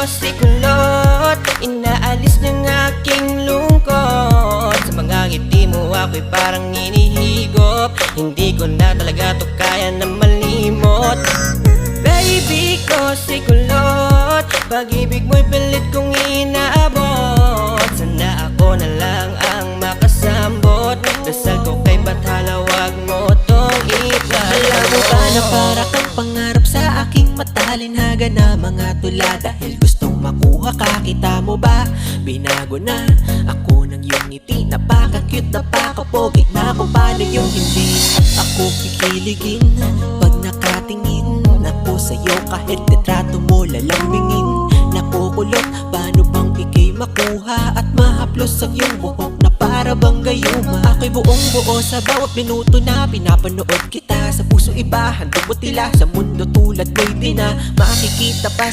si kulot, inaalis ng aking lungkot. Sa mga ngiti mo ako'y parang inihigop, hindi ko na talaga to kaya na malimot. Baby ko si kulot, pag-ibig mo'y pilit kong inaabot. Sana ako na lang ang makasambot, dasal ko kay Bathala, wag mo tong ipalit. Alam mo ba na para kang pangarap sa aking matalinhaga na mga tula, dahil gustong makuha ka, kita mo ba? Binago na ako ng iyong ngiti, napaka-cute, napaka-pogi na kung paano yung hindi ako kikiligin pag nakatingin ako sa'yo. Kahit litrato mo lalambingin, nakukulot, paano bang ikay makuha at mahaplos ang iyong buhok na para bang gayuma. Ako'y buong buo sa bawat minuto na pinapanood kita, sa puso iba, handog mo tila, sa mundo tulad may di na makikita pa